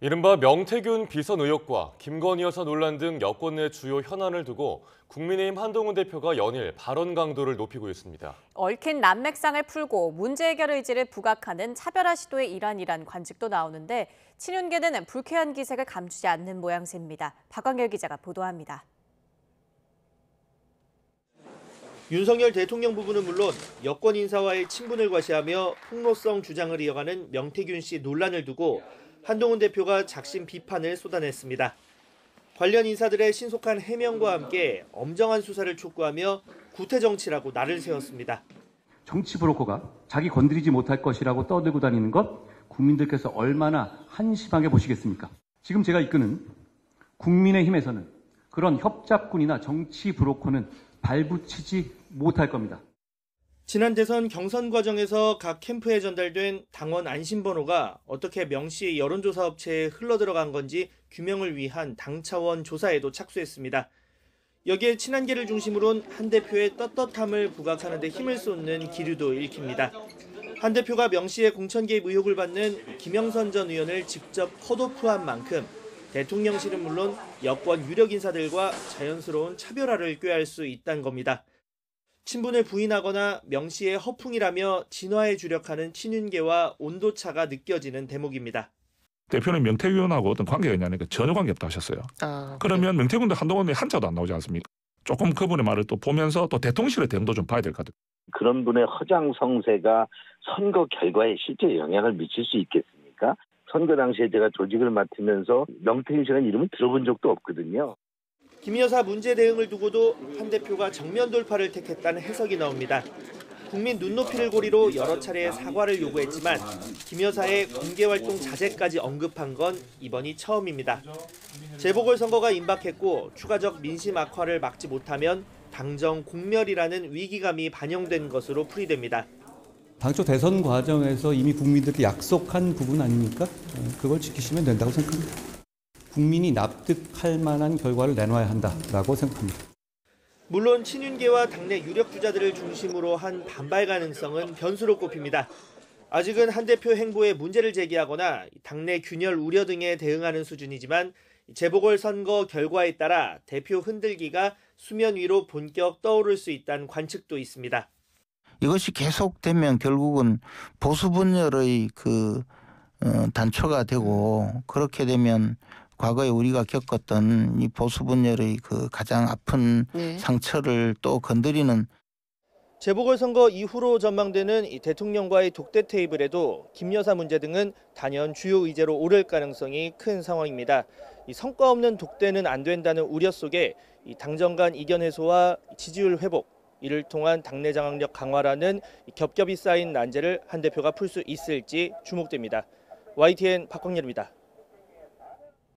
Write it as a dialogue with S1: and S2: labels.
S1: 이른바 명태균 비선 의혹과 김건희 여사 논란 등 여권 내 주요 현안을 두고 국민의힘 한동훈 대표가 연일 발언 강도를 높이고 있습니다.
S2: 얽힌 난맥상을 풀고 문제 해결 의지를 부각하는 차별화 시도의 일환이란 관측도 나오는데 친윤계는 불쾌한 기색을 감추지 않는 모양새입니다. 박광열 기자가 보도합니다.
S3: 윤석열 대통령 부부는 물론 여권 인사와의 친분을 과시하며 폭로성 주장을 이어가는 명태균 씨 논란을 두고 한동훈 대표가 작심 비판을 쏟아냈습니다. 관련 인사들의 신속한 해명과 함께 엄정한 수사를 촉구하며 구태 정치라고 날을 세웠습니다.
S4: 정치 브로커가 자기 건드리지 못할 것이라고 떠들고 다니는 것 국민들께서 얼마나 한심하게 보시겠습니까? 지금 제가 이끄는 국민의힘에서는 그런 협잡꾼이나 정치 브로커는 발붙이지 못할 겁니다.
S3: 지난 대선 경선 과정에서 각 캠프에 전달된 당원 안심번호가 어떻게 명 씨의 여론조사 업체에 흘러들어간 건지 규명을 위한 당 차원 조사에도 착수했습니다. 여기에 친한계를 중심으로 한 대표의 떳떳함을 부각하는 데 힘을 쏟는 기류도 읽힙니다. 한 대표가 명 씨의 공천 개입 의혹을 받는 김영선 전 의원을 직접 컷오프한 만큼 대통령실은 물론 여권 유력 인사들과 자연스러운 차별화를 꾀할 수 있다는 겁니다. 친분을 부인하거나 명 씨의 허풍이라며 진화에 주력하는 친윤계와 온도차가 느껴지는 대목입니다.
S5: 대표는 명태균하고 어떤 관계가 있냐니까 전혀 관계없다 하셨어요. 그러면 명태균도 한동훈의 한자도 안 나오지 않습니까? 조금 그분의 말을 또 보면서 또 대통령실의 대응도 좀 봐야 될 것 같아요.
S6: 그런 분의 허장성세가 선거 결과에 실제 영향을 미칠 수 있겠습니까? 선거 당시에 제가 조직을 맡으면서 명태균 씨라는 이름은 들어본 적도 없거든요.
S3: 김 여사 문제 대응을 두고도 한 대표가 정면 돌파를 택했다는 해석이 나옵니다. 국민 눈높이를 고리로 여러 차례 사과를 요구했지만 김 여사의 공개활동 자제까지 언급한 건 이번이 처음입니다. 재보궐선거가 임박했고 추가적 민심 악화를 막지 못하면 당정 공멸이라는 위기감이 반영된 것으로 풀이됩니다.
S7: 당초 대선 과정에서 이미 국민들께 약속한 부분 아닙니까? 그걸 지키시면 된다고 생각합니다. 국민이 납득할 만한 결과를 내놔야 한다라고 생각합니다.
S3: 물론 친윤계와 당내 유력 주자들을 중심으로 한 반발 가능성은 변수로 꼽힙니다. 아직은 한 대표 행보에 문제를 제기하거나 당내 균열 우려 등에 대응하는 수준이지만 재보궐선거 결과에 따라 대표 흔들기가 수면 위로 본격 떠오를 수 있다는 관측도 있습니다.
S8: 이것이 계속되면 결국은 보수 분열의 단초가 되고 그렇게 되면 과거에 우리가 겪었던 이 보수 분열의 가장 아픈 상처를 또 건드리는.
S3: 재보궐선거 이후로 전망되는 이 대통령과의 독대 테이블에도 김 여사 문제 등은 단연 주요 의제로 오를 가능성이 큰 상황입니다. 이 성과 없는 독대는 안 된다는 우려 속에 이 당정 간 이견 해소와 지지율 회복, 이를 통한 당내 장악력 강화라는 겹겹이 쌓인 난제를 한 대표가 풀 수 있을지 주목됩니다. YTN 박광렬입니다.